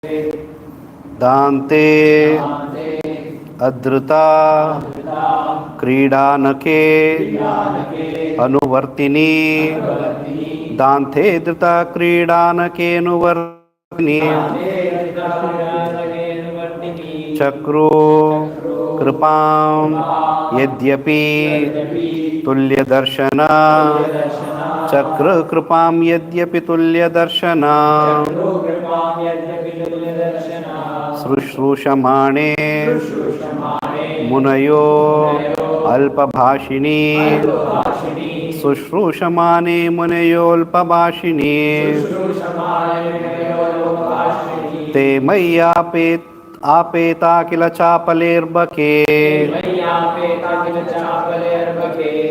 दान्ते अधृता क्रीडानके अनुवर्तिनी दान्ते धृता क्रीडानकेऽनुवर्तिनी चक्रो कृपां यद्यपि तुल्यदर्शना चक्र कृपां यद्यपि तुल्यदर्शना शुश्रूषमाणे मुनयो अल्पभाषिणी शुश्रूषमाणे मुनयोऽल्पभाषिणी ते आपेता किल चापलेर्बके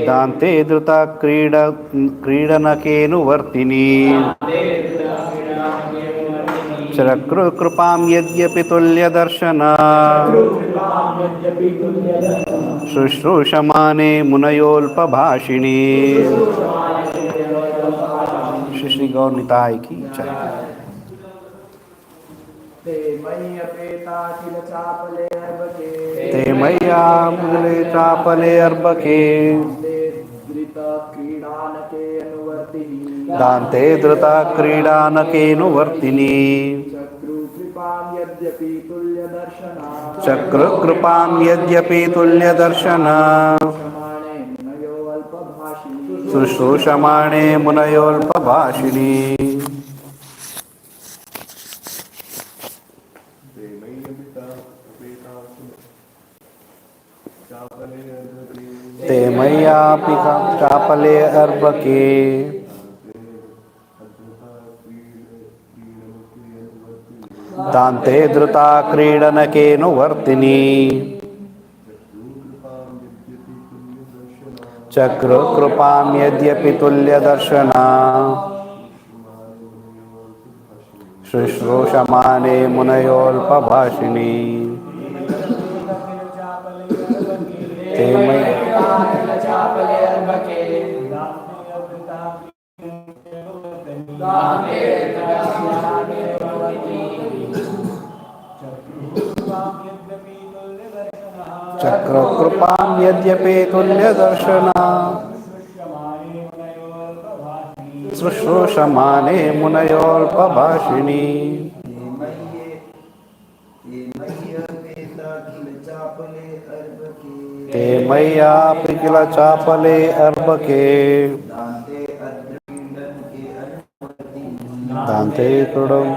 दान्ते धृता क्रीडनकेऽनुवर्तिनी चक्रकृपां यद्यपि तुल्यदर्शना शुश्रूषमाणे मुनयोऽल्पभाषिणी। श्री गौर निताय की जय। ते मय्या मूले चापले अर्बके दान्ते धृता क्रीडानकेऽनुवर्तिनी चक्रकृपां यद्यपि तुल्यदर्शना शुश्रूषमाणे मुनयोऽल्पभाषिणी। ते मय्यापि चापले अर्बके दान्ते धृता क्रीडनकेऽनुवर्तिनी चक्रकृपां यद्यपि तुल्यदर्शना शुश्रूषमाणे मुनयोऽल्पभाषिणी। ते चक्रकृपां यद्यपि तुल्यदर्शना शुश्रूषमाणे मुनयोऽल्पभाषिणी। ते मय्यापि किल चापले अर्बके दान्ते कृडं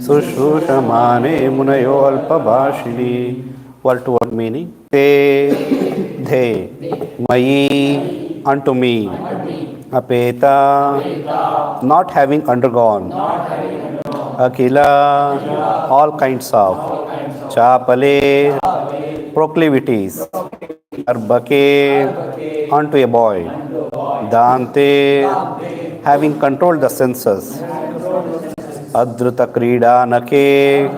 शुश्रूषमाणे मुनयो अल्पभाषिणी। Word to word meaning. Te, they, mayi, unto me. Apeta, not having undergone. Akila, all kinds of. Chapale, proclivities. Arbake, unto a boy. Dante, having controlled the senses. Adruta krida nake,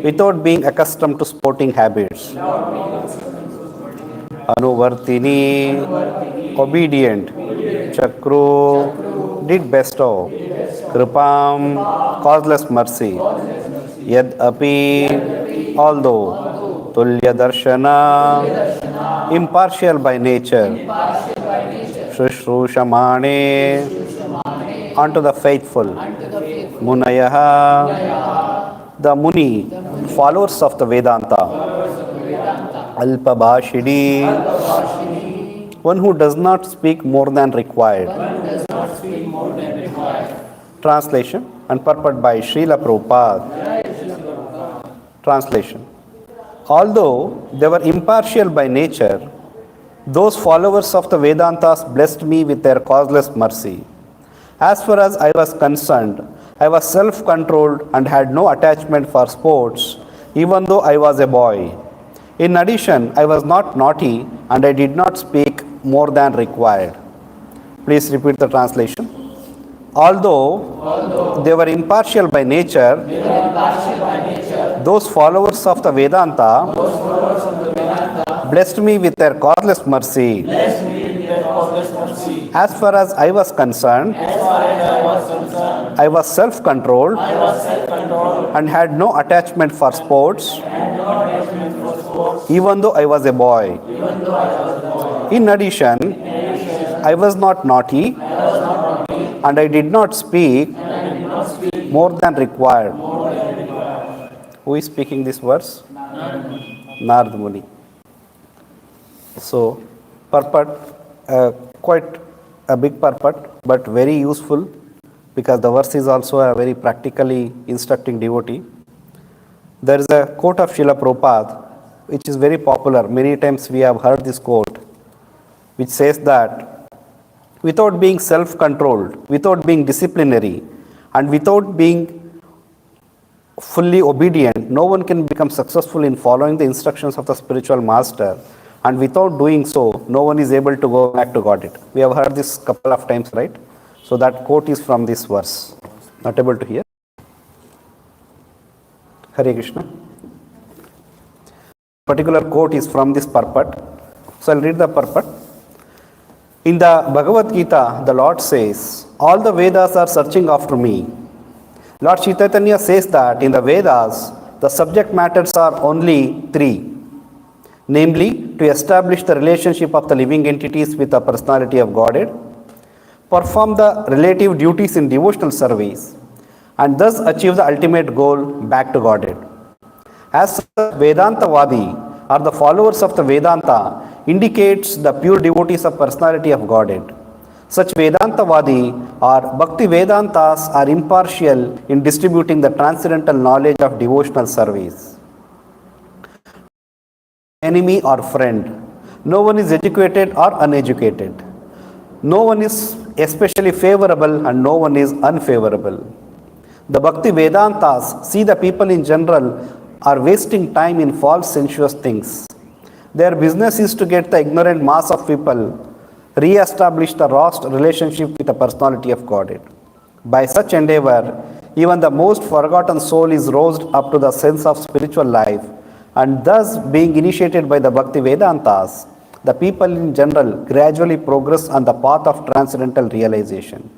without being accustomed to sporting habits. Anuvartini, obedient. Chakru, did bestow. Kripam, causeless mercy. Yad api, although. Tulya darshana, impartial by nature. Shushrushamane, unto the faithful. Munayaha, the Muni, followers of the Vedanta. Alpabhashidi, one who does not speak more than required. Translation and purport by Srila Prabhupada. Translation. Although they were impartial by nature, those followers of the Vedantas blessed me with their causeless mercy. As far as I was concerned, I was self-controlled and had no attachment for sports, even though I was a boy. In addition, I was not naughty and I did not speak more than required. Please repeat the translation. Although they were impartial by nature, Those followers of the Vedanta blessed me with their causeless mercy. As far as I was concerned, I was self-controlled and had no attachment for sports, even though I was a boy. In addition, I was not naughty and I did not speak more than required. Who is speaking this verse? Narad Muni. So, purport, quite a big purport, but very useful because the verse is also a very practically instructing devotee. There is a quote of Srila Prabhupada which is very popular. Many times we have heard this quote, which says that without being self-controlled, without being disciplinary, and without being fully obedient, no one can become successful in following the instructions of the spiritual master. And without doing so, no one is able to go back to Godhead. We have heard this couple of times, right? So that quote is from this verse. Not able to hear? Hare Krishna. Particular quote is from this purport. So I'll read the purport. In the Bhagavad Gita, the Lord says, all the Vedas are searching after me. Lord Chaitanya says that in the Vedas, the subject matters are only three. Namely, to establish the relationship of the living entities with the personality of Godhead, perform the relative duties in devotional service, and thus achieve the ultimate goal back to Godhead. As Vedantavadi or the followers of the Vedanta indicates the pure devotees of personality of Godhead. Such Vedantavadi or Bhakti Vedantas are impartial in distributing the transcendental knowledge of devotional service. Enemy or friend. No one is educated or uneducated. No one is especially favorable and no one is unfavorable. The Bhakti Vedantas see the people in general are wasting time in false sensuous things. Their business is to get the ignorant mass of people re-establish the lost relationship with the personality of Godhead. By such endeavor, even the most forgotten soul is roused up to the sense of spiritual life, and thus being initiated by the Bhakti Vedantas, the people in general gradually progress on the path of transcendental realization.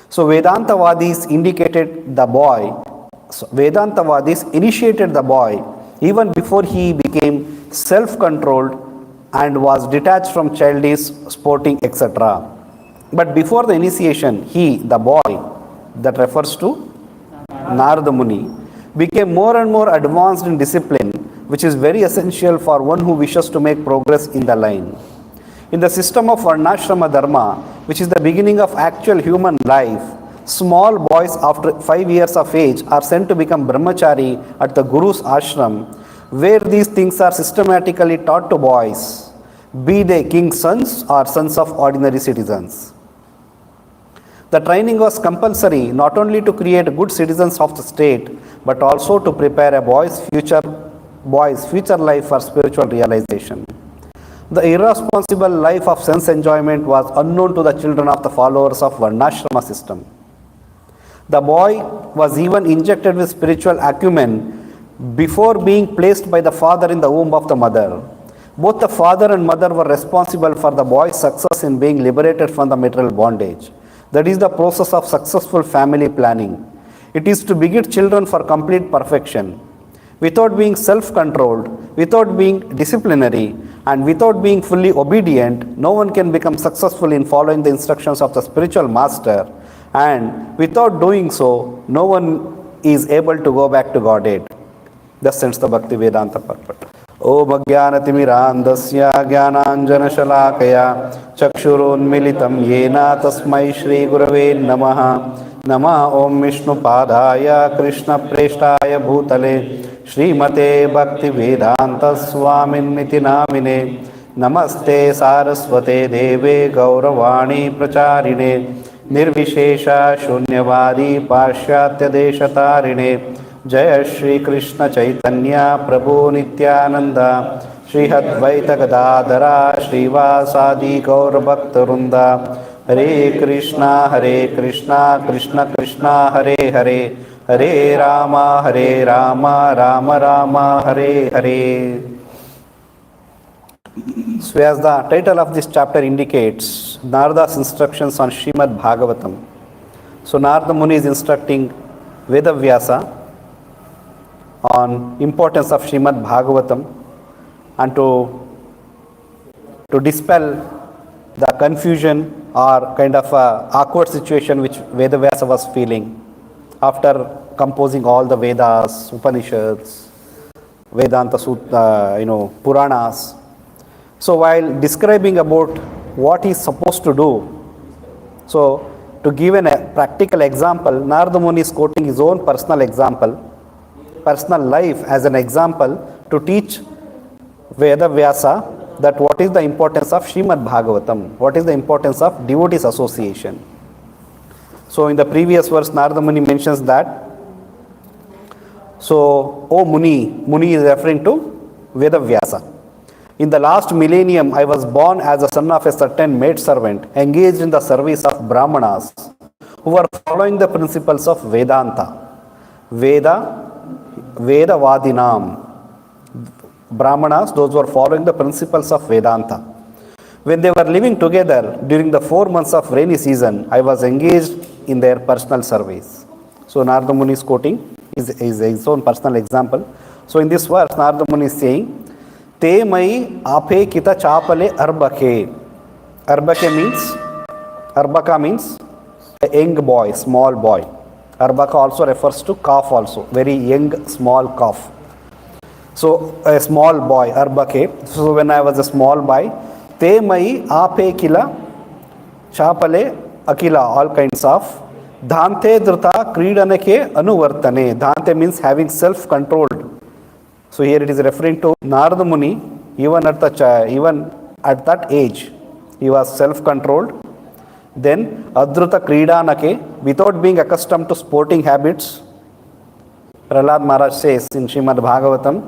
So Vedantavadis indicated the boy, Vedantavadis initiated the boy even before he became self-controlled and was detached from childish, sporting, etc. But before the initiation, he, the boy, that refers to Narada Muni, became more and more advanced in discipline, which is very essential for one who wishes to make progress in the line. In the system of Varnashrama Dharma, which is the beginning of actual human life, small boys after 5 years of age are sent to become brahmachari at the Guru's ashram, where these things are systematically taught to boys, be they king's sons or sons of ordinary citizens. The training was compulsory not only to create good citizens of the state, but also to prepare a boy's future life for spiritual realization. The irresponsible life of sense enjoyment was unknown to the children of the followers of Varnashrama system. The boy was even injected with spiritual acumen before being placed by the father in the womb of the mother. Both the father and mother were responsible for the boy's success in being liberated from the material bondage. That is the process of successful family planning. It is to beget children for complete perfection. Without being self-controlled, without being disciplinary, and without being fully obedient, no one can become successful in following the instructions of the spiritual master. And without doing so, no one is able to go back to Godhead. Thus ends the Bhakti Vedanta purport. Om Ajnanatimirandasya Jnananjanashalakaya Chakshurunmilitam Yena Tasmai Shri Gurave Namaha Nama Om Vishnu Padaya Krishna Preshtaya Bhutale Srimate Bhakti Vedanta Swaminiti Namine Namaste Saraswate Deve Gauravani Pracharine Nirvishesha Shunyavadi Pashyatya Deshatarine Jaya Shri Krishna Chaitanya Prabhu Nityananda Shri Advaita Gadadhara Srivasadi Gaur Bhaktarunda Hare Krishna Krishna Krishna Hare Hare Hare Rama, Hare Rama, Rama Rama, Hare Hare. So as the title of this chapter indicates, Narada's instructions on Srimad Bhagwatam. So Narada Muni is instructing Vedavyasa on importance of Srimad Bhagwatam and to dispel the confusion or kind of a awkward situation which Vedavyasa was feeling after composing all the Vedas, Upanishads, Vedanta Sutra, Puranas. So while describing about what he is supposed to do, so to give a practical example, Narada Muni is quoting his own personal life as an example to teach Vedavyasa that what is the importance of Srimad Bhagavatam, what is the importance of devotees association. So in the previous verse, Narada Muni mentions that, so, O Muni is referring to Vedavyasa. In the last millennium, I was born as a son of a certain maidservant, engaged in the service of Brahmanas, who were following the principles of Vedanta. Vedavadinam. Brahmanas, those who were following the principles of Vedanta. When they were living together during the 4 months of rainy season, I was engaged in their personal service. So Narada Muni is quoting his own personal example. So in this verse, Narada Muni is saying, Te mai ape kita chapale arbake. Arbaka means a young boy, small boy. Arbaka also refers to calf also, very young, small calf. So a small boy, arbake. So when I was a small boy, te mai ape kila chapale akila, all kinds of. Dhante druta kridanake anuvartane. Dhante means having self-controlled. So here it is referring to Narada Muni, even at that age, he was self-controlled. Then adruta kridanake, without being accustomed to sporting habits. Prahlad Maharaj says in Srimad Bhagavatam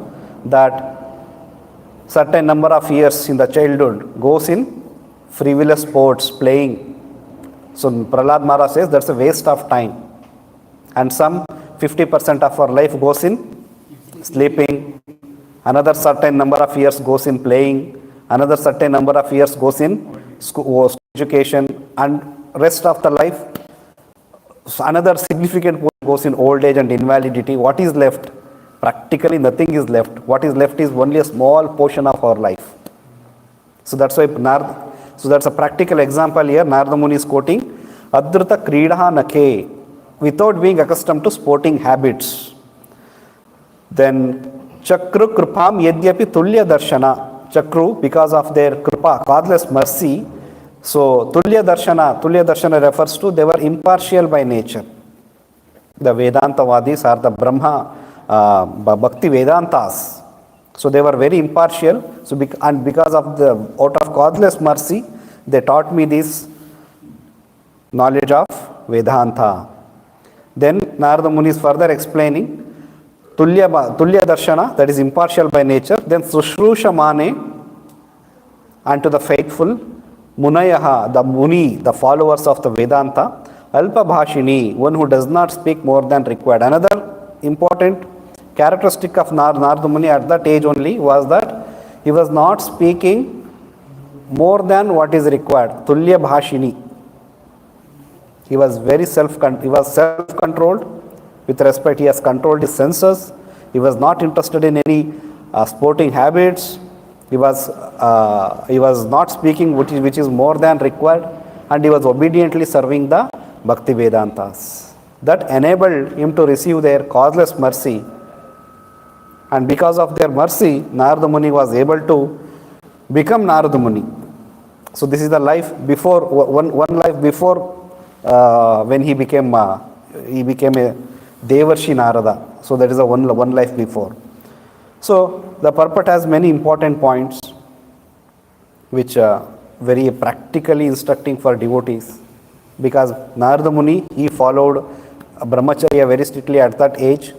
that certain number of years in the childhood goes in frivolous sports, playing. So Prahlad Maharaj says that's a waste of time. And some 50% of our life goes in sleeping. Another certain number of years goes in playing. Another certain number of years goes in school education. And rest of the life, so another significant portion goes in old age and invalidity. What is left? Practically nothing is left. What is left is only a small portion of our life. So that's why so that's a practical example here. Narada Muni is quoting Adruta Kridaha Nake, without being accustomed to sporting habits. Then Chakru Krupam Yadyapi Tulya Darshana. Chakru, because of their Krupa, causeless mercy. So Tulya Darshana refers to they were impartial by nature. The Vedantavadis are the Brahma, Bhakti Vedantas. So they were very impartial. So and because of out of causeless mercy, they taught me this knowledge of Vedanta. Then Narada Muni is further explaining Tulya Darshana, that is impartial by nature. Then Sushrusha Mane, and to the faithful, Munayaha, the Muni, the followers of the Vedanta, Alpa Bhashini, one who does not speak more than required. Another important characteristic of Narada Muni at that age only was that he was not speaking more than what is required. Tulya Bhashini. He was self-controlled with respect. He has controlled his senses. He was not interested in any sporting habits. He was not speaking which is more than required, and he was obediently serving the Bhakti Vedantas. That enabled him to receive their causeless mercy. And because of their mercy, Narada Muni was able to become Narada Muni. So this is the life before, one life before when he became a Devarshi Narada. So that is a one life before. So the purport has many important points which are very practically instructing for devotees. Because Narada Muni, he followed Brahmacharya very strictly at that age.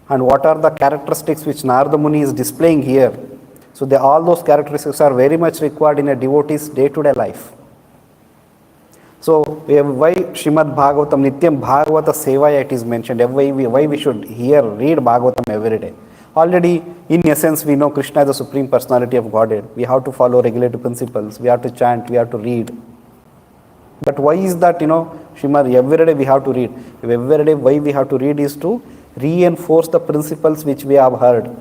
And what are the characteristics which Narada Muni is displaying here? So all those characteristics are very much required in a devotee's day-to-day life. So why Srimad Bhagwatam Nityam Bhagavata Sevaya it is mentioned, why we should read Bhagavatam every day. Already in essence we know Krishna is the Supreme Personality of Godhead. We have to follow regulative principles, we have to chant, we have to read. But why is that, Srimad, every day we have to read. Every day why we have to read is to reinforce the principles which we have heard.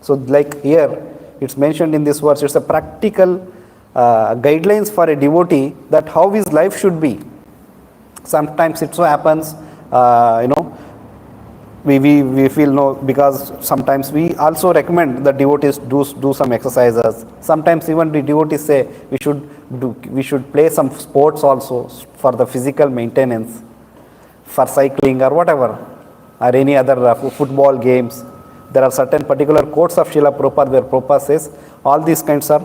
So like here, it's mentioned in this verse, it's a practical guidelines for a devotee that how his life should be. Sometimes it so happens, we feel no, because sometimes we also recommend the devotees do some exercises. Sometimes even the devotees say we should play some sports also for the physical maintenance, for cycling or whatever, or any other football games. There are certain particular quotes of Srila Prabhupada where Prabhupada says all these kinds are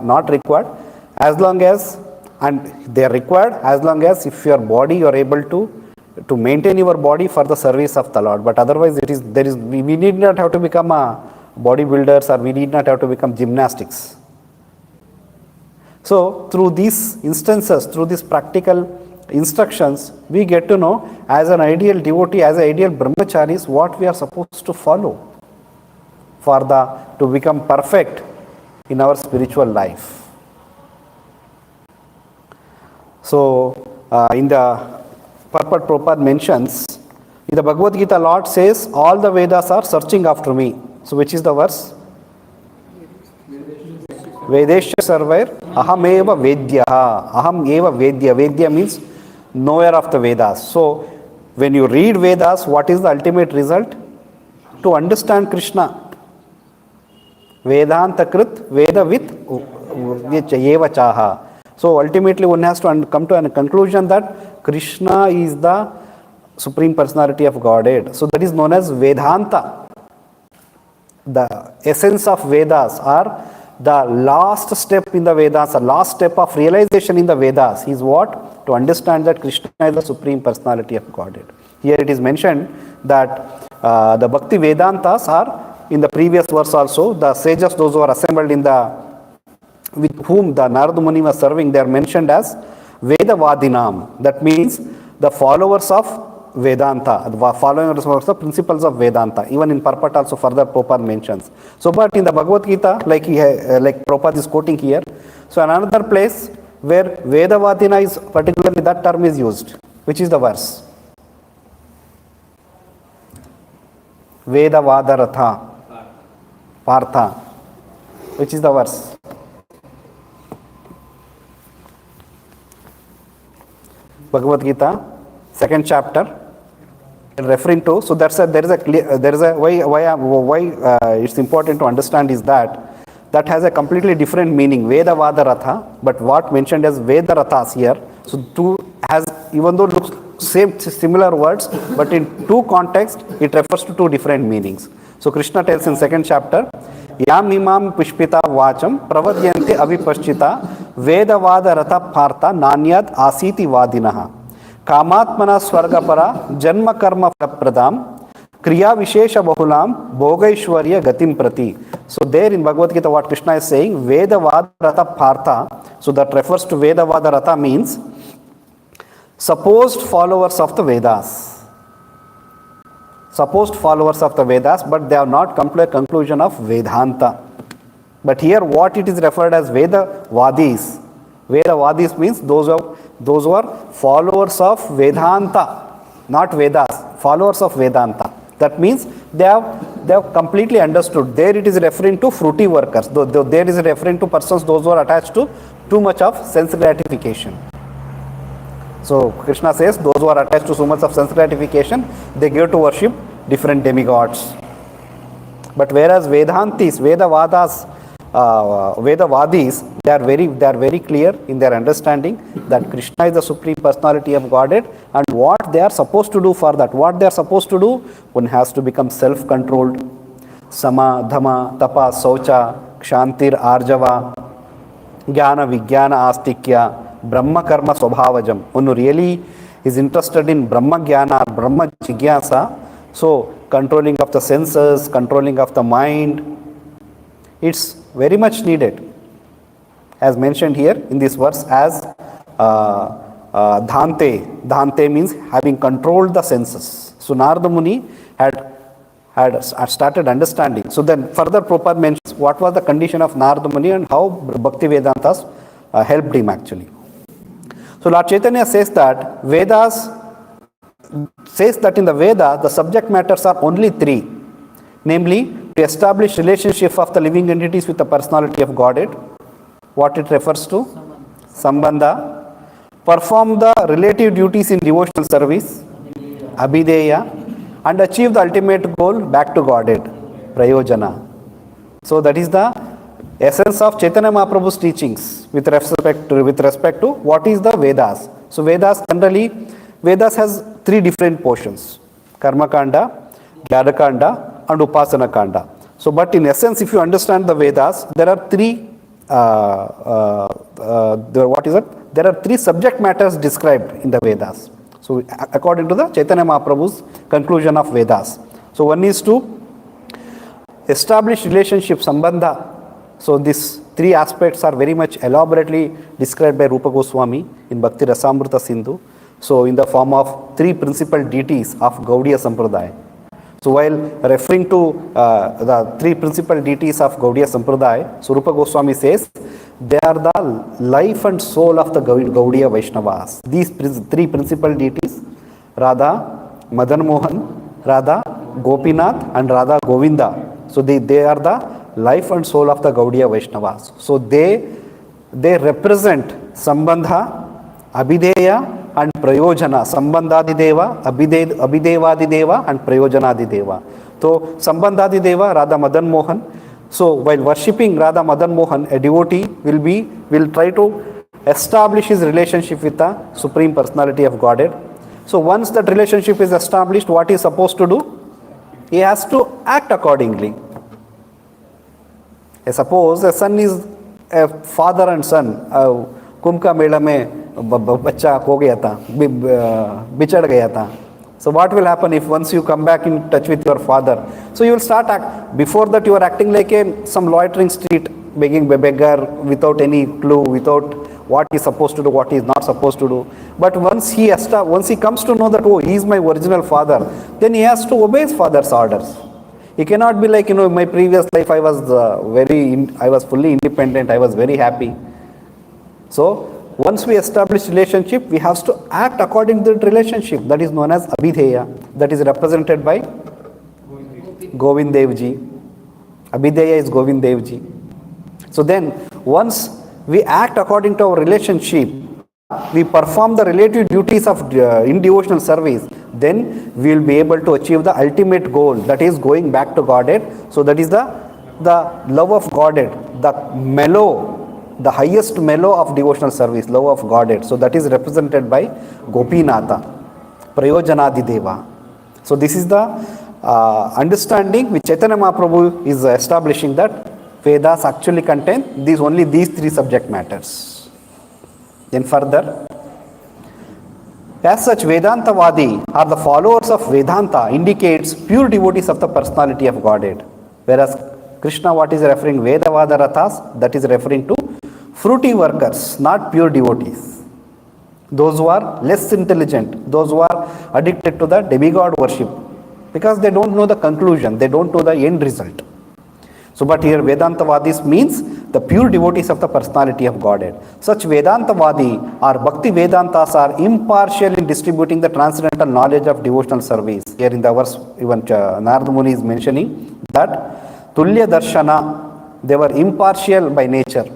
not required, as long as, and they are required as long as if your body you are able to maintain your body for the service of the Lord. But otherwise we need not have to become bodybuilders, or we need not have to become gymnastics. So through these instances, through these practical instructions, we get to know as an ideal devotee, as an ideal brahmacharis, what we are supposed to follow to become perfect in our spiritual life. So in the purport Prabhupada mentions, in the Bhagavad Gita, Lord says, all the Vedas are searching after me. So which is the verse? Vedesha sarvair aham eva vedya. Aham eva vedya. Vedya means knower of the Vedas. So when you read Vedas, what is the ultimate result? To understand Krishna. Vedanta krit vedavit eva chaha. So ultimately one has to come to a conclusion that Krishna is the Supreme Personality of Godhead. So that is known as Vedanta. The essence of Vedas, or the last step in the Vedas, the last step of realization in the Vedas is what? To understand that Krishna is the Supreme Personality of Godhead. Here it is mentioned that the Bhakti Vedantas are, in the previous verse also, the sages, those who are assembled with whom the Narada Muni was serving, they are mentioned as Vedavadinam. That means the followers of Vedanta, the followers of the principles of Vedanta. Even in purport also further Prabhupada mentions. So but in the Bhagavad Gita, like Prabhupada is quoting here, so another place where Vedavadina is, particularly that term is used. Which is the verse? Vedavadarata Partha. Which is the verse? Bhagavad Gita, 2nd chapter, referring to. So that's why it's important to understand is that has a completely different meaning. Veda Vada Ratha, but what mentioned as Veda Rathas here. So two has, even though looks similar words, but in two contexts it refers to two different meanings. So Krishna tells in 2nd chapter, Yam imam pushpita vacham pravadyanti avipaschita vedavada rata partha nanyad asiti vadinaha kamatmana swargapara janma karma pradam kriya vishesha bahulam bhogaishwarya gatim prati. So there in Bhagavad Gita what Krishna is saying, vedavada rata partha, so that refers to vedavada rata means supposed followers of the Vedas. Supposed followers of the Vedas, but they have not come to a conclusion of Vedanta. But here what it is referred as Vedavadis. Vedavadis means those who are followers of Vedanta, not Vedas, followers of Vedanta. That means they have completely understood. There it is referring to fruity workers. There is referring to persons, those who are attached to too much of sense gratification. So Krishna says those who are attached to so much of sense gratification, they give to worship different demigods. But whereas Vedantis, Vedavadis, they are very clear in their understanding that Krishna is the Supreme Personality of Godhead, and what they are supposed to do for that. What they are supposed to do, one has to become self-controlled. Sama, Dhamma, Tapa, Saucha, Kshantir, Arjava, Jnana, Vijnana, Astikya, Brahma Karma Swabhavajam. One who really is interested in Brahma Jnana or Brahma Jigyasa, so controlling of the senses, controlling of the mind, it's very much needed. As mentioned here in this verse as Dhante. Dhante means having controlled the senses. So Narada Muni had started understanding. So then further Prabhupada mentions what was the condition of Narada Muni and how Bhakti Vedantas helped him actually. So Lord Chaitanya says that in the Veda the subject matters are only three, namely to establish relationship of the living entities with the personality of Godhead, what it refers to, Sambandha, perform the relative duties in devotional service, Abhideya, and achieve the ultimate goal back to Godhead, Prayojana. So that is the essence of Chaitanya Mahaprabhu's teachings with respect to what is the Vedas. So Vedas has three different portions: Karma Kanda, Jnana Kanda, and Upasana Kanda. So, but in essence, if you understand the Vedas, there are three subject matters described in the Vedas. So, according to the Chaitanya Mahaprabhu's conclusion of Vedas. So, one is to establish relationship, Sambandha. So, these three aspects are very much elaborately described by Rupa Goswami in Bhakti Rasamrita Sindhu. So, in the form of three principal deities of Gaudiya Sampradaya. So, while referring to the three principal deities of Gaudiya Sampradaya, so Rupa Goswami says they are the life and soul of the Gaudiya Vaishnavas. These three principal deities, Radha, Madan Mohan, Radha Gopinath, and Radha Govinda. So, they are the life and soul of the Gaudiya Vaishnavas. So, they represent Sambandha, Abhideya, and Prayojana, Sambandhadideva, Abhidevadideva, and Prayojanadideva. So, Sambandhadideva, Radha Madan Mohan. So, while worshipping Radha Madan Mohan, a devotee will try to establish his relationship with the Supreme Personality of Godhead. So, once that relationship is established, what he is supposed to do? He has to act accordingly. Suppose a son is a father and son, कुंभ का मेला में बच्चा खो गया था, बिछड़ गया था. So what will happen if once you come back in touch with your father? So you will start before that you are acting like some loitering street, begging beggar without any clue, without what he is supposed to do, what he is not supposed to do. But once he comes to know that, oh, he is my original father, then he has to obey his father's orders. He cannot be like, in my previous life I was fully independent, I was very happy. So, once we establish relationship, we have to act according to the relationship. That is known as Abhideya. That is represented by Govind Devji. Abhideya is Govind Devji. So then, once we act according to our relationship, we perform the relative duties of in devotional service, then we will be able to achieve the ultimate goal, that is going back to Godhead. So that is the love of Godhead, the highest mellow of devotional service, love of Godhead. So that is represented by Gopinatha, Prayojanadideva. So this is the understanding which Chaitanya Mahaprabhu is establishing, that Vedas actually contain only these three subject matters. Then further, as such, Vedantavadi are the followers of Vedanta, indicates pure devotees of the personality of Godhead. Whereas Krishna, what is referring, Vedavada Rathas, that is referring to fruity workers, not pure devotees. Those who are less intelligent, those who are addicted to the demigod worship, because they don't know the conclusion, they don't know the end result. So, but here Vedantavadis means the pure devotees of the personality of Godhead. Such Vedantavadi or Bhakti Vedantas are impartial in distributing the transcendental knowledge of devotional service. Here in the verse, even Narada Muni is mentioning that Tulya Darshana, they were impartial by nature.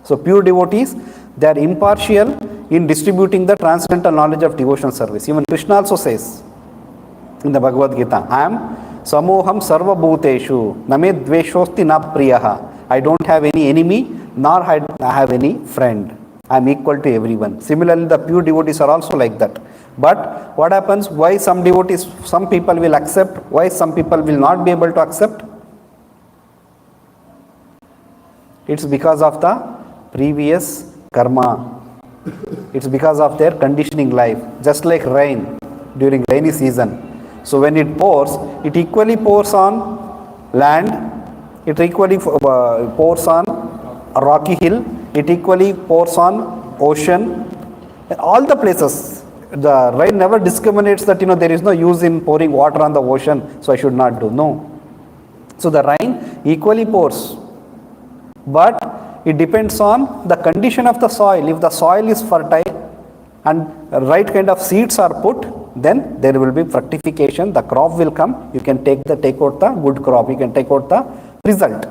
So, pure devotees, they are impartial in distributing the transcendental knowledge of devotional service. Even Krishna also says in the Bhagavad Gita, I am Samoham Sarva Bhuteshu, Name Dveshosti Na Priyaha. I don't have any enemy, nor I have any friend. I am equal to everyone. Similarly, the pure devotees are also like that. But what happens? Why some devotees, some people will accept, why some people will not be able to accept? It's because of the previous karma. It's because of their conditioning life. Just like rain during rainy season. So when it pours, it equally pours on land, it equally pours on a rocky hill, it equally pours on ocean, All the places. The Rhine never discriminates that, there is no use in pouring water on the ocean, so I should not do. No. So the Rhine equally pours. But it depends on the condition of the soil. If the soil is fertile and right kind of seeds are put, then there will be fructification, the crop will come, you can take out the good crop, you can take out the result.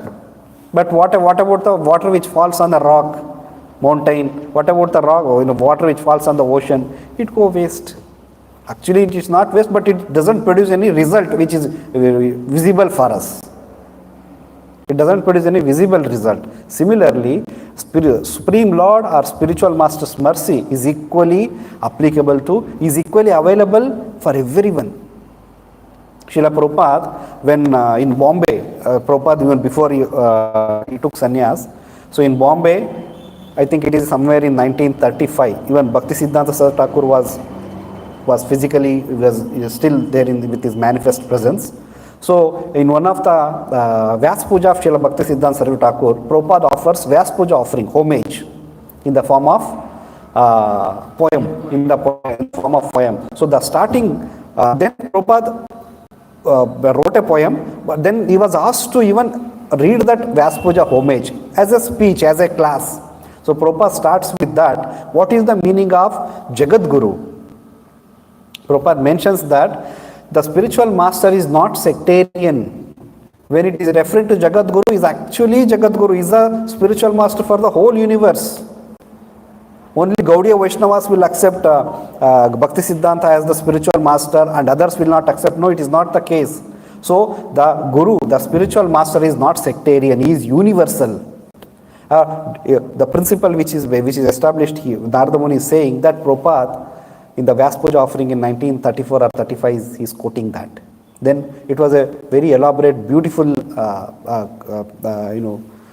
But what about the water which falls on the rock, mountain, what about the rock, water which falls on the ocean? It go waste. Actually it is not waste, but it doesn't produce any result which is visible for us. It doesn't produce any visible result. Similarly, Supreme Lord or Spiritual Master's mercy is equally applicable to, is equally available for everyone. Srila Prabhupada, when in Bombay, Prabhupada even before he took sannyas, so in Bombay, I think it is somewhere in 1935, even Bhaktisiddhanta Saraswati Thakur was physically, was still there with his manifest presence. So, in one of the Vyas Puja of Srila Bhaktisiddhanta Saraswati Thakur, Prabhupada offers Vyas Puja offering, homage, in the form of poem, in the form of poem. So, the starting, then Prabhupada wrote a poem, but then he was asked to even read that Vyas Puja homage as a speech, as a class. So, Prabhupada starts with that. What is the meaning of Jagat Guru? Prabhupada mentions that the spiritual master is not sectarian. When it is referring to Jagat Guru, is actually Jagat Guru is a spiritual master for the whole universe. Only Gaudiya Vaishnavas will accept Bhakti Siddhanta as the spiritual master and others will not accept. No, it is not the case. So the Guru, the spiritual master is not sectarian, he is universal. The principle which is established here, Narada Muni is saying that Prabhupada in the Vyas Puja offering in 1934 or 35, he is quoting that. Then it was a very elaborate, beautiful,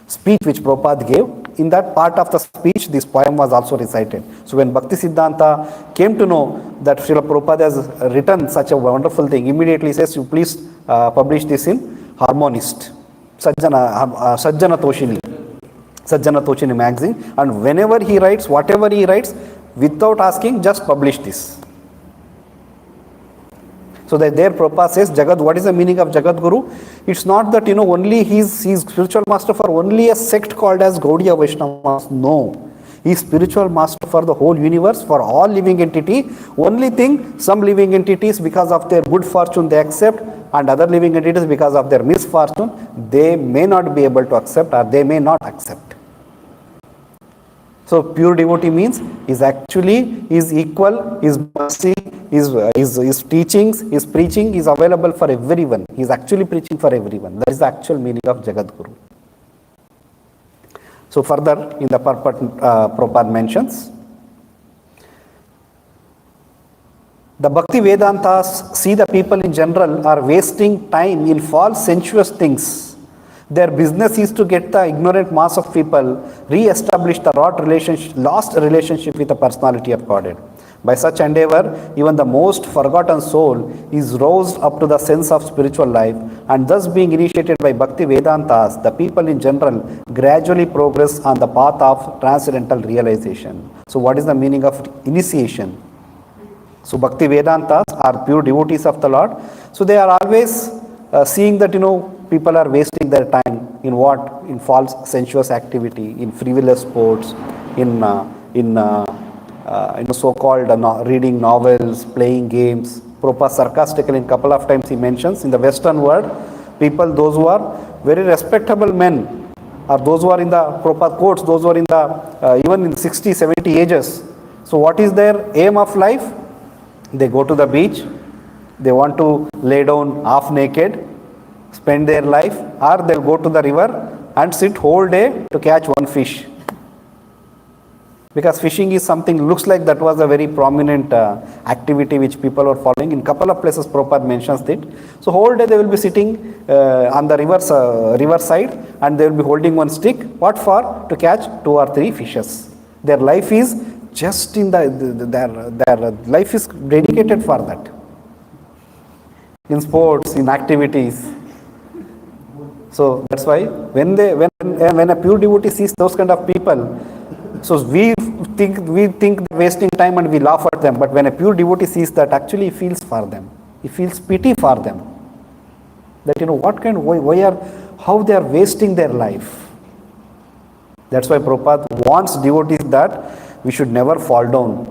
speech which Prabhupada gave. In that part of the speech, this poem was also recited. So when Bhakti Siddhanta came to know that Srila Prabhupada has written such a wonderful thing, immediately says, you please publish this in Harmonist, Sajjana Toshini magazine. And whenever he writes, whatever he writes, without asking, just publish this. So that there Prabhupada says, Jagat, what is the meaning of Jagat Guru? It's not that, only he's spiritual master for only a sect called as Gaudiya Vaishnavas. No. He's spiritual master for the whole universe, for all living entity. Only thing, some living entities because of their good fortune they accept, and other living entities because of their misfortune, they may not be able to accept or they may not accept. So pure devotee means is actually is equal, is mercy, his teachings, his preaching is available for everyone. He is actually preaching for everyone. That is the actual meaning of Jagat Guru. So further in the purport, Prabhupada mentions, the Bhakti Vedantas see the people in general are wasting time in false sensuous things. Their business is to get the ignorant mass of people re-establish the lost relationship with the personality of Godhead. By such endeavor, even the most forgotten soul is roused up to the sense of spiritual life, and thus being initiated by Bhakti Vedantas, the people in general gradually progress on the path of transcendental realization. So what is the meaning of initiation? So Bhakti Vedantas are pure devotees of the Lord. So they are always seeing that, people are wasting their time in what? In false sensuous activity, in frivolous sports, in so-called reading novels, playing games. Prabhupada sarcastically, in couple of times he mentions, in the Western world, people, those who are very respectable men, or those who are in the, Prabhupada quotes, those who are in the, even in 60, 70 ages. So what is their aim of life? They go to the beach, they want to lay down half naked, spend their life, or they'll go to the river and sit whole day to catch one fish. Because fishing is something, looks like that was a very prominent activity which people were following. In couple of places Prabhupada mentions it. So whole day they will be sitting on the river side and they will be holding one stick. What for? To catch 2 or 3 fishes. Their life is just in their life is dedicated for that. In sports, in activities. So that's why when a pure devotee sees those kind of people, So we think they're wasting time and we laugh at them. But when a pure devotee sees that, actually he feels for them. He feels pity for them. That how they are wasting their life. That's why Prabhupada wants devotees that we should never fall down.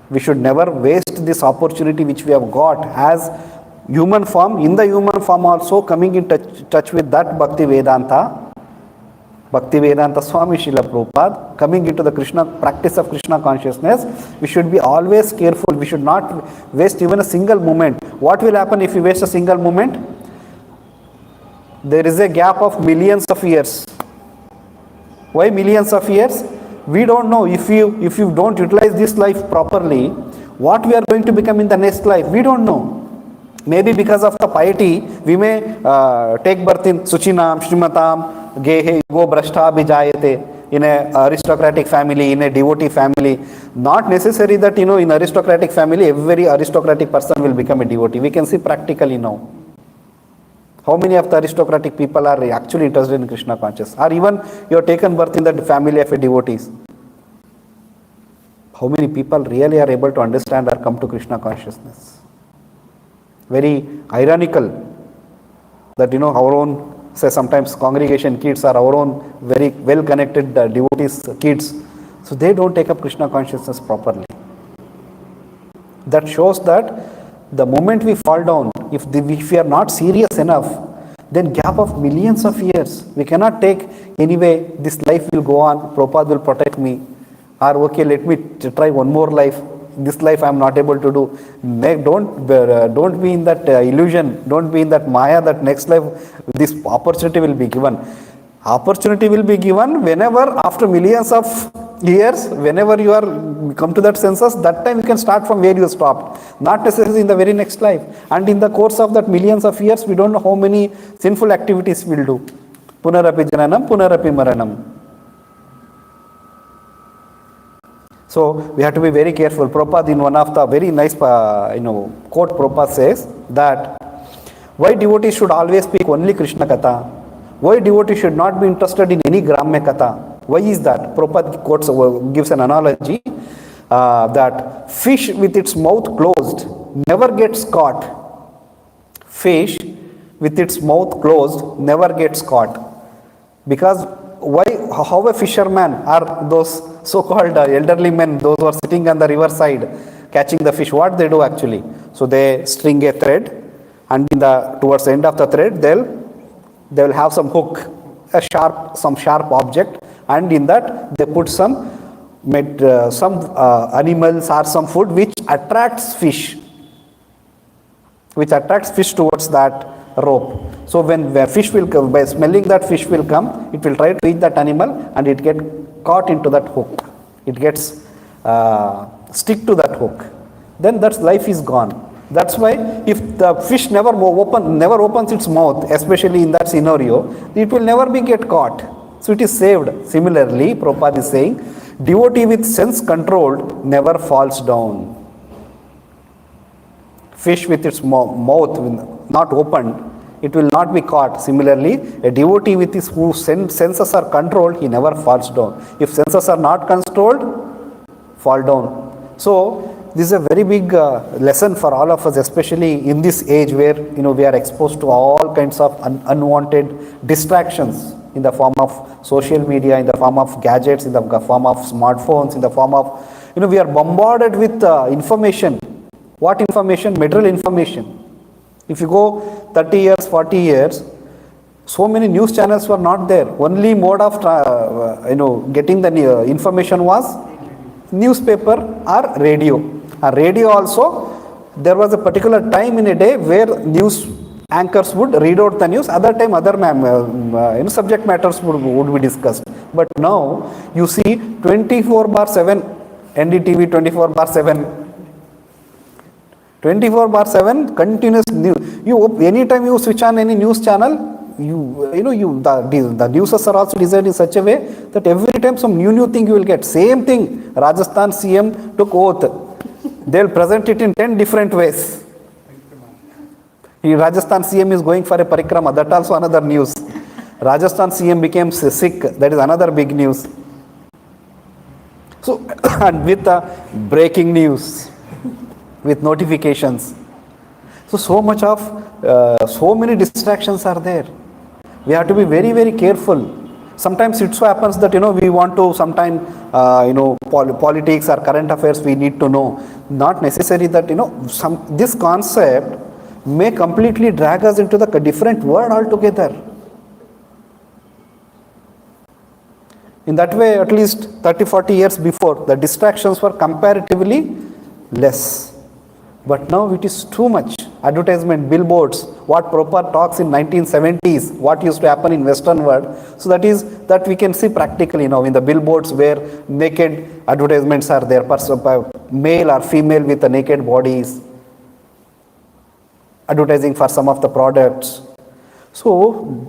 We should never waste this opportunity which we have got as human form, in the human form also coming in touch with that Bhakti Vedanta Swami Srila Prabhupada, coming into the practice of Krishna consciousness. We should be always careful. We should not waste even a single moment. What will happen if we waste a single moment? There is a gap of millions of years. Why millions of years? We don't know. If you don't utilize this life properly, what we are going to become in the next life, we don't know. Maybe because of the piety, we may take birth in Suchinam, Shrimatam, Gehe, Go Brashta Bijayate, in a aristocratic family, in a devotee family. Not necessary that, in aristocratic family, every aristocratic person will become a devotee. We can see practically now. How many of the aristocratic people are actually interested in Krishna consciousness? Or even you have taken birth in the family of a devotees. How many people really are able to understand or come to Krishna consciousness? Very ironical that our own, say sometimes congregation kids are our own very well connected devotees kids, so they don't take up Krishna consciousness properly. That shows that the moment we fall down, if we are not serious enough, then gap of millions of years, we cannot take anyway, this life will go on, Prabhupada will protect me, or okay, let me try one more life. This life I am not able to do. Don't be in that illusion. Don't be in that maya that next life this opportunity will be given. Opportunity will be given whenever, after millions of years, whenever you are come to that senses, that time you can start from where you stopped. Not necessarily in the very next life. And in the course of that millions of years, we don't know how many sinful activities we'll do. Punarapi jananam, punarapi maranam. So we have to be very careful. Prabhupada, in one of the very nice quote, Prabhupada says that why devotees should always speak only Krishna Katha? Why devotees should not be interested in any Gramya Katha? Why is that? Prabhupada gives an analogy that fish with its mouth closed never gets caught. Fish with its mouth closed never gets caught. Because how a fisherman or those so-called elderly men, those who are sitting on the riverside catching the fish, what they do actually? So they string a thread, and towards the end of the thread, they will have some hook, some sharp object, and in that they put some animals or some food which attracts fish towards that rope. So when fish will come, by smelling that fish will come, it will try to eat that animal and it get caught into that hook. It gets stick to that hook. Then that life is gone. That's why if the fish never opens its mouth, especially in that scenario, it will never be get caught. So it is saved. Similarly, Prabhupada is saying, devotee with sense controlled never falls down. Fish with its mouth not opened, it will not be caught. Similarly, a devotee with whose senses are controlled, he never falls down. If senses are not controlled, fall down. So this is a very big lesson for all of us, especially in this age where we are exposed to all kinds of unwanted distractions in the form of social media, in the form of gadgets, in the form of smartphones, in the form of we are bombarded with information. What information? Material information. If you go 30 years, 40 years, so many news channels were not there. Only mode of getting the information was newspaper or radio. Radio also, there was a particular time in a day where news anchors would read out the news. Other time, other subject matters would be discussed. But now you see 24/7 NDTV, 24/7. 24/7 continuous news. Anytime you switch on any news channel, the news are also designed in such a way that every time some new thing you will get. Same thing. Rajasthan CM took oath. They will present it in 10 different ways. Rajasthan CM is going for a parikrama. That also another news. Rajasthan CM became sick. That is another big news. So, and with breaking news, with notifications. So much of, so many distractions are there. We have to be very, very careful. Sometimes it so happens that, we want to sometime, politics or current affairs we need to know. Not necessary that, this concept may completely drag us into the different world altogether. In that way, at least 30-40 years before, the distractions were comparatively less. But now it is too much. Advertisement, billboards, what Prabhupada talks in 1970s, what used to happen in Western world. So that we can see practically now in the billboards where naked advertisements are there, male or female with the naked bodies, advertising for some of the products. So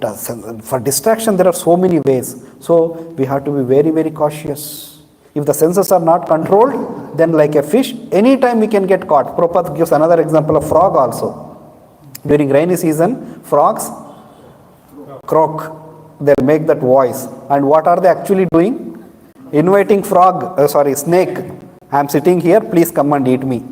for distraction there are so many ways. So we have to be very, very cautious. If the senses are not controlled, then like a fish, anytime we can get caught. Prabhupada gives another example of frog also. During rainy season, frogs croak. They make that voice. And what are they actually doing? Inviting snake. I am sitting here, please come and eat me.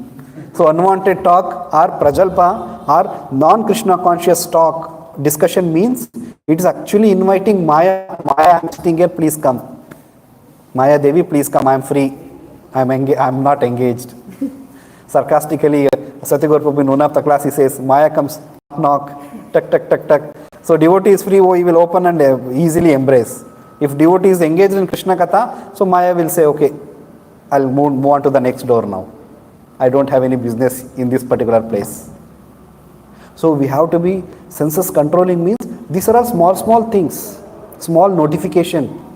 So unwanted talk or prajalpa or non-Krishna conscious talk, discussion means it is actually inviting Maya. Maya, I am sitting here, please come. Maya Devi, please come, I am free. I am not engaged. Sarcastically, Satyagur Prabhu in one of the class, he says, Maya comes, knock, tuck, tuck, tuck, tuck. So devotee is free, he will open and easily embrace. If devotee is engaged in Krishna Katha, so Maya will say, okay, I'll move on to the next door now. I don't have any business in this particular place. So we have to be senses controlling means these are all small things, small notification.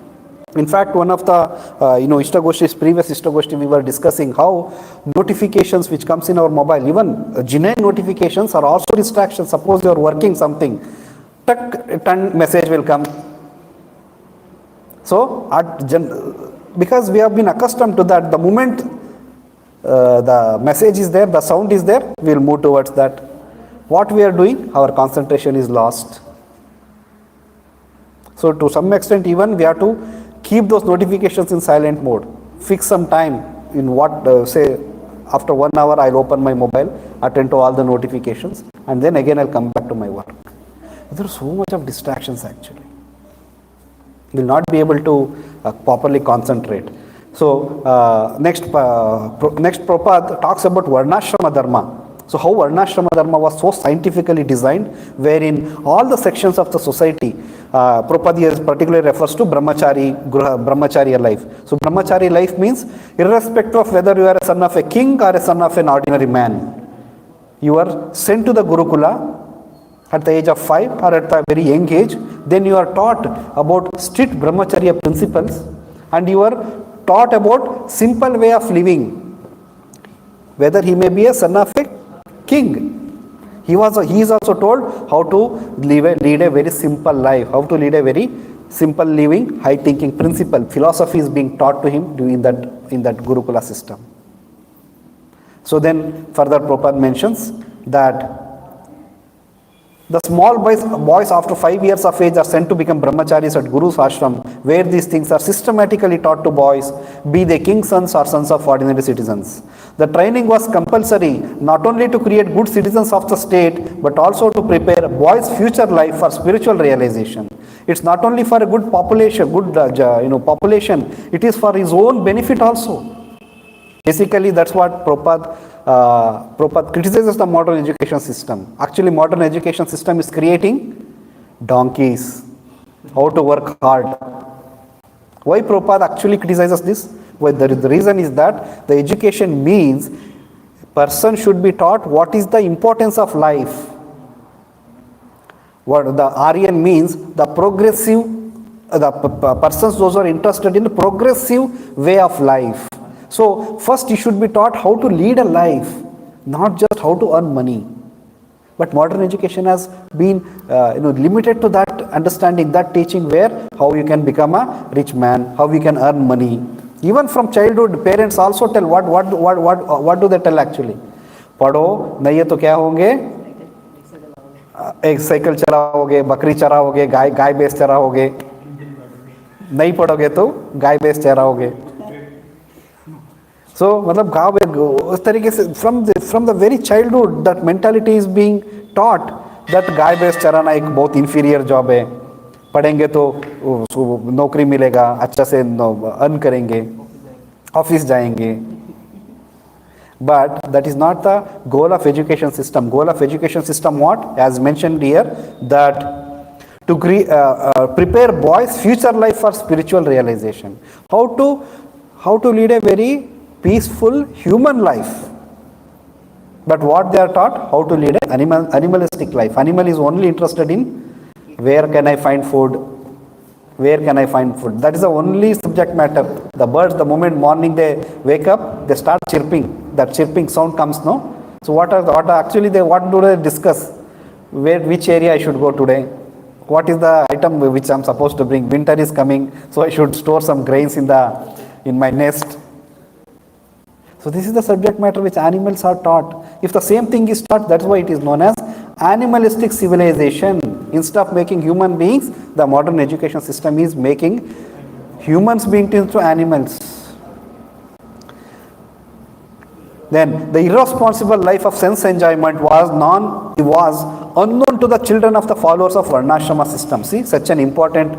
In fact, one of the Ishtagoshtis, previous Ishtagoshti, we were discussing how notifications which comes in our mobile, even genuine notifications are also distractions. Suppose you are working something, tuck, message will come. So, because we have been accustomed to that, the moment the message is there, the sound is there, we will move towards that. What we are doing, our concentration is lost. So, to some extent, even we have to keep those notifications in silent mode. Fix some time in say after 1 hour I'll open my mobile, attend to all the notifications, and then again I'll come back to my work. There is so much of distractions actually. You will not be able to properly concentrate. So next Prabhupada talks about Varnashrama Dharma. So how Varnashrama Dharma was so scientifically designed, wherein all the sections of the society, Prabhupada particularly refers to brahmacharya life. So brahmacharya life means irrespective of whether you are a son of a king or a son of an ordinary man, you are sent to the Gurukula at the age of 5 or at a very young age, then you are taught about strict brahmacharya principles and you are taught about simple way of living, whether he may be a son of a king. He is also told how to lead a very simple life, how to lead a very simple living, high thinking principle. Philosophy is being taught to him in that Gurukula system. So then further Prabhupada mentions that the small boys after 5 years of age are sent to become brahmacharis at Guru's ashram, where these things are systematically taught to boys, be they king's sons or sons of ordinary citizens. The training was compulsory not only to create good citizens of the state, but also to prepare boys' future life for spiritual realization. It's not only for a good population, population, it is for his own benefit also. Basically, that's what Prabhupada criticizes the modern education system. Actually, modern education system is creating donkeys, how to work hard. Why Prabhupada actually criticizes this? Well, the reason is that the education means person should be taught what is the importance of life. What the Aryan means, the progressive, persons those who are interested in the progressive way of life. So first you should be taught how to lead a life, not just how to earn money. But modern education has been limited to that understanding, that teaching, where how you can become a rich man, how you can earn money. Even from childhood, parents also tell what do they tell actually? पढ़ो नहीं है तो क्या होंगे? एक cycle चलाओगे, बकरी चराओगे, गाय भैंस चराओगे. नहीं पढ़ोगे तो गाय भैंस चराओगे. So मतलब गाँव उस तरीके से from the very childhood that mentality is being taught that गाय भैंस चराना एक बहुत inferior job है, पढ़ेंगे तो नौकरी मिलेगा, अच्छा से अर्न करेंगे, ऑफिस जाएंगे. But that is not the goal of education system. Goal of education system what? As mentioned here, that to prepare boys' future life for spiritual realization. How to lead a very peaceful human life. But what they are taught? How to lead an animalistic life. Animal is only interested in where can I find food? Where can I find food? That is the only subject matter. The birds, the moment morning they wake up, they start chirping. That chirping sound comes, no? So what do they discuss? Which area I should go today? What is the item which I'm supposed to bring? Winter is coming, so I should store some grains in my nest. So this is the subject matter which animals are taught. If the same thing is taught, that's why it is known as animalistic civilization. Instead of making human beings, the modern education system is making humans beings into animals. Then the irresponsible life of sense enjoyment was unknown to the children of the followers of Varnashrama system. See, such an important,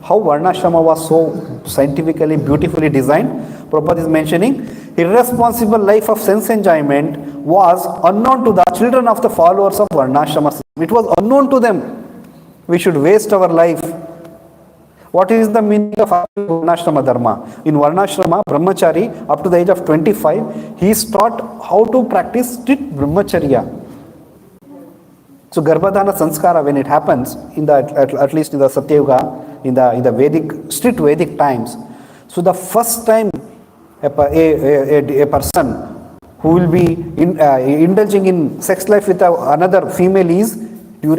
how Varnashrama was so scientifically, beautifully designed. Prabhupada is mentioning, irresponsible life of sense enjoyment was unknown to the children of the followers of Varnashrama system. It was unknown to them. We should waste our life. What is the meaning of Varnashrama Dharma? In Varnashrama, Brahmachari, up to the age of 25, he is taught how to practice strict Brahmacharya. So Garbhadhana Sanskara, when it happens, at least in the Satyayuga, in the Vedic, strict Vedic times, so the first time a person who will be indulging in sex life with another female is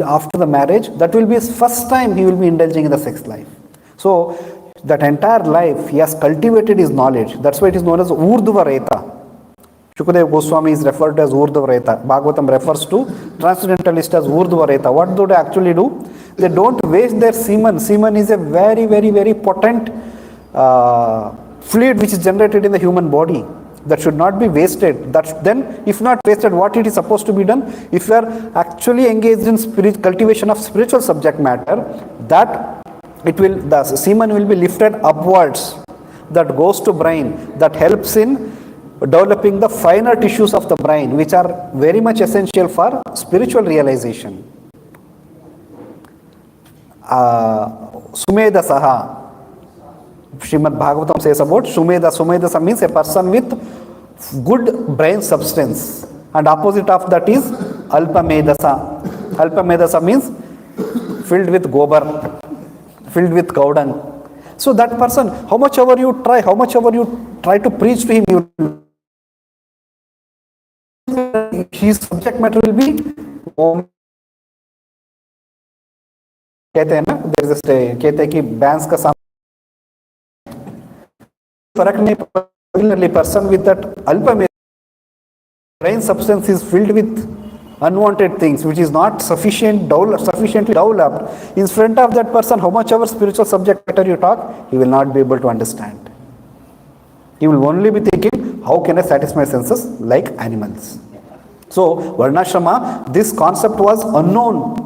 after the marriage, that will be his first time he will be indulging in the sex life. So that entire life he has cultivated his knowledge. That's why it is known as Urdhva Reta. Shukadeva Goswami is referred to as Urdhva Reta. Bhagwatam refers to transcendentalist as Urdhva Reta. What do they actually do? They don't waste their semen. Semen is a very, very, very potent fluid which is generated in the human body. That should not be wasted. Then, if not wasted, what it is supposed to be done? If you are actually engaged in cultivation of spiritual subject matter, that the semen will be lifted upwards. That goes to brain. That helps in developing the finer tissues of the brain, which are very much essential for spiritual realization. Sumedha Saha. Srimad Bhagwatam says about Sumedha. Sumedha means a person with good brain substance. And opposite of that is Alpamedasa. Alpamedasa means filled with gobar, filled with gaudang. So that person, how much ever you try to preach to him, his subject matter will be कहते हैं ना, there is a कहते हैं कि बैंस का सामने फर्क नहीं पड़ता. Person with that alpa brain substance is filled with unwanted things which is not sufficiently developed. In front of that person, how much ever spiritual subject matter you talk, he will not be able to understand. He will only be thinking, how can I satisfy senses like animals? So Varnashrama, this concept was unknown.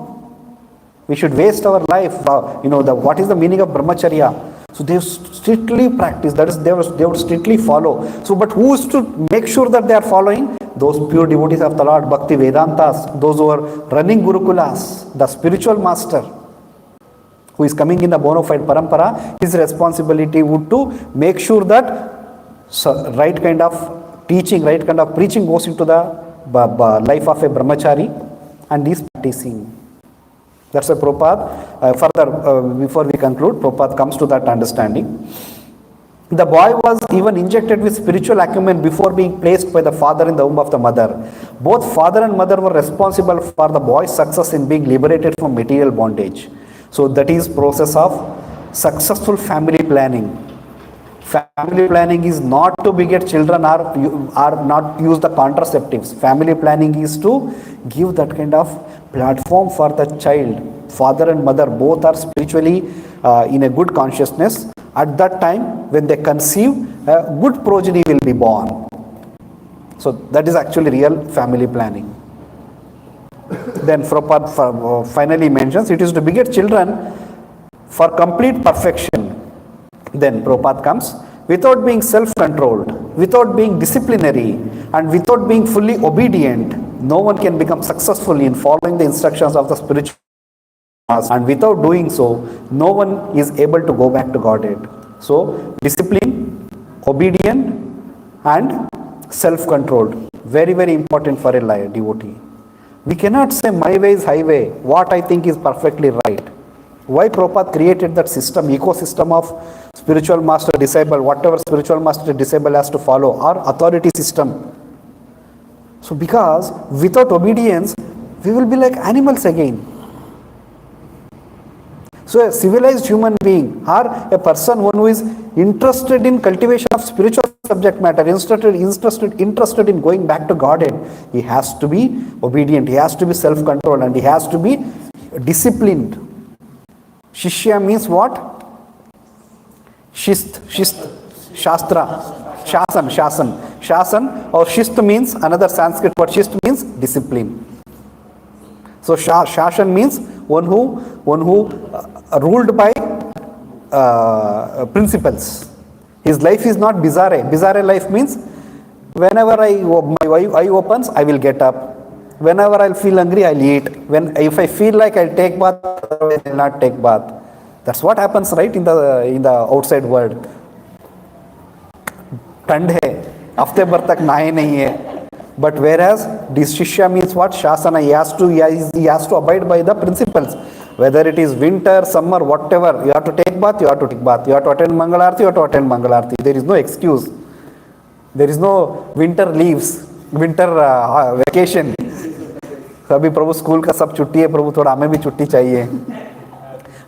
We should waste our life. What is the meaning of brahmacharya? So they strictly practice. That is, they would strictly follow. So, but who is to make sure that they are following? Those pure devotees of the Lord, Bhakti Vedantas, those who are running Gurukulas, the spiritual master, who is coming in the bona fide parampara, his responsibility would to make sure that right kind of teaching, right kind of preaching goes into the life of a brahmachari, and is practicing. That's why Prabhupada, further before we conclude, Prabhupada comes to that understanding. The boy was even injected with spiritual acumen before being placed by the father in the womb of the mother. Both father and mother were responsible for the boy's success in being liberated from material bondage. So that is process of successful family planning. Family planning is not to beget children or not use the contraceptives. Family planning is to give that kind of platform for the child. Father and mother both are spiritually in a good consciousness. At that time, when they conceive, a good progeny will be born. So that is actually real family planning. Then Prabhupada finally mentions it is to beget children for complete perfection. Then Prabhupada comes, without being self-controlled, without being disciplinary, and without being fully obedient, no one can become successful in following the instructions of the spiritual master. And without doing so, no one is able to go back to Godhead. So, discipline, obedient, and self-controlled. Very, very important for a devotee. We cannot say my way is highway, what I think is perfectly right. Why Prabhupada created that system, ecosystem of spiritual master disciple, whatever spiritual master disciple has to follow, or authority system. So because without obedience, we will be like animals again. So a civilized human being or a person who is interested in cultivation of spiritual subject matter, interested in going back to Godhead, he has to be obedient, he has to be self-controlled, and he has to be disciplined. Shishya means what? Shist, Shastra, Shasan or Shist means another Sanskrit word. Shist means discipline. So Shashan means one who ruled by principles. His life is not bizarre. Bizarre life means whenever my eye opens, I will get up. Whenever I'll feel hungry, I'll eat. If I feel like I'll take bath, I'll not take bath. That's what happens, right, in the outside world. ठंड है, हफ्ते भर तक नहाए नहीं है. But whereas this Shishya means what? Shasana. He has to abide by the principles. Whether it is winter, summer, whatever, you have to take bath, you have to take bath. You have to attend Mangalarti, you have to attend Mangalarti. There is no excuse. There is no winter leaves, winter vacation. अभी प्रभु school का सब छुट्टी है, प्रभु थोड़ा हमें भी छुट्टी चाहिए.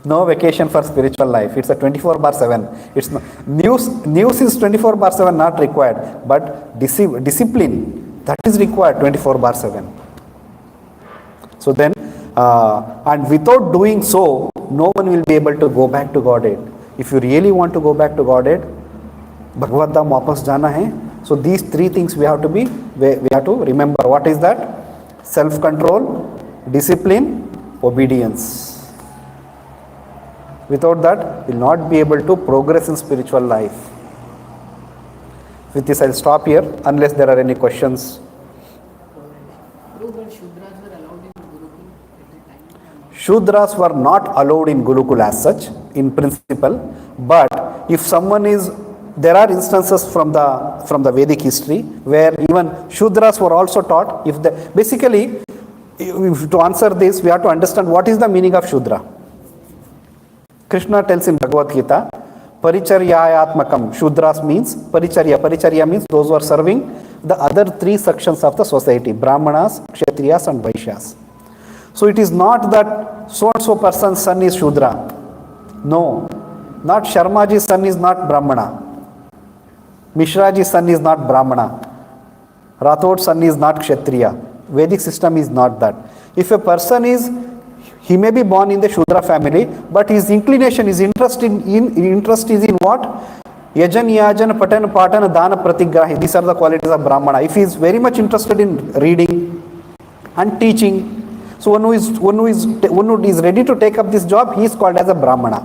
No vacation for spiritual life. It's a 24/7. It's no, news is 24/7 not required, but discipline that is required 24/7. So then, and without doing so, no one will be able to go back to Godhead. If you really want to go back to Godhead, Bhagwatam वापस जाना है. So these three things we have to remember. What is that? Self-control, discipline, obedience. Without that, we will not be able to progress in spiritual life. With this, I will stop here, unless there are any questions. Shudras were not allowed in Gurukul as such, in principle, but if someone is, there are instances from the Vedic history where even Shudras were also taught. Basically, to answer this, we have to understand what is the meaning of Shudra. Krishna tells in Bhagavad Gita, Paricharyayatmakam. Shudras means Paricharya. Paricharya means those who are serving the other three sections of the society, Brahmanas, Kshatriyas and Vaishyas. So it is not that so-and-so person's son is Shudra. No. Not Sharmaji's son is not Brahmana. Mishraji's son is not Brahmana. Rathod's son is not Kshatriya. Vedic system is not that. If a person he may be born in the Shudra family, but his inclination, his interest is in what? Yajan, Yajan, Patan, Patan, Dana, Pratigrahi. These are the qualities of Brahmana. If he is very much interested in reading and teaching, so one who is ready to take up this job, he is called as a Brahmana.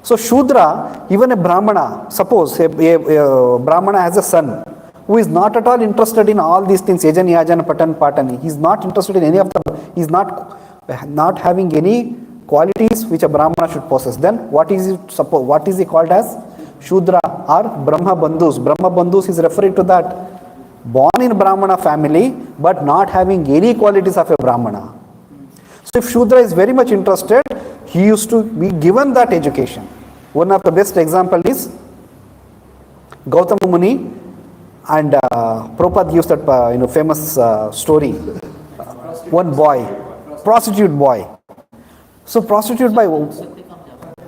So Shudra, even a Brahmana, suppose a Brahmana has a son who is not at all interested in all these things, Yajan, Yajan, Patan, Patan. He is not interested in any of them. He is not having any qualities which a Brahmana should possess. Then what is he called as? Shudra or Brahma Bandhus. Brahma Bandhus is referring to that. Born in Brahmana family but not having any qualities of a Brahmana. So if Shudra is very much interested, he used to be given that education. One of the best example is Gautama Muni, and Prabhupada used that famous story. One boy, prostitute boy. So prostitute boy,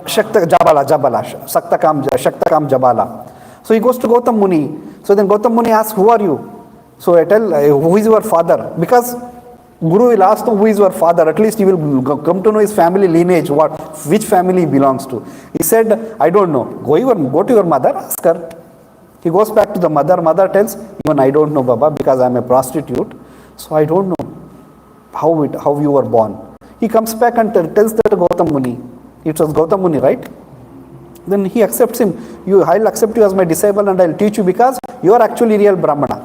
Shaktakam Jabala. So he goes to Gautama Muni. So then Gautama Muni asks, who are you? So I tell, who is your father? Because Guru will ask him, who is your father? At least he will come to know his family lineage, which family he belongs to. He said, I don't know. Go to your mother, ask her. He goes back to the mother. Mother tells, even I don't know, Baba, because I am a prostitute. So I don't know how you were born. He comes back and tells that to Gautam Muni. It was Gautam Muni, right? Then he accepts him. I'll accept you as my disciple and I'll teach you because you are actually real Brahmana.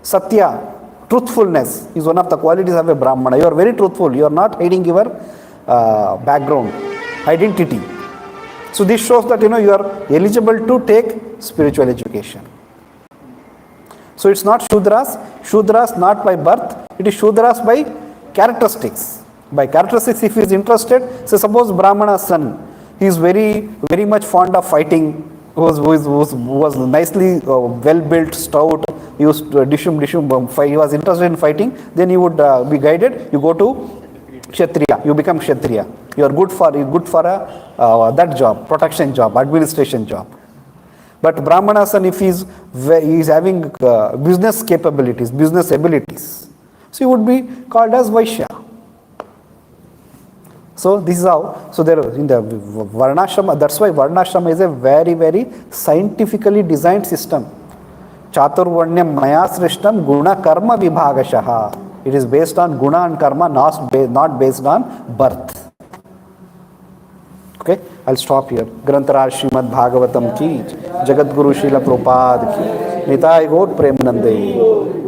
Satya, truthfulness is one of the qualities of a Brahmana. You are very truthful. You are not hiding your background, identity. So this shows that you are eligible to take spiritual education. So it's not Shudras. Shudras not by birth. It is Shudras by characteristics. By characteristics, if he is interested, say suppose Brahmana's son, he is very, very much fond of fighting, was nicely well-built, stout, he used dishum, fight. He was interested in fighting, then he would be guided, you go to Kshatriya, you become Kshatriya. You are good for a that job, protection job, administration job. But Brahmana son, if he is having business capabilities, business abilities, so he would be called as Vaishya. So this is how, so there in the Varnashrama, that's why Varnashrama is a very, very scientifically designed system. Chaturvarnyam maya srishtam guna karma vibhagashaha. It is based on guna and karma, not based on birth. Okay, I'll stop here. Grantaraj Srimad Bhagwatam ki, Jagat Guru Srila Prabhupada ki, Nitai Gaur Premanande.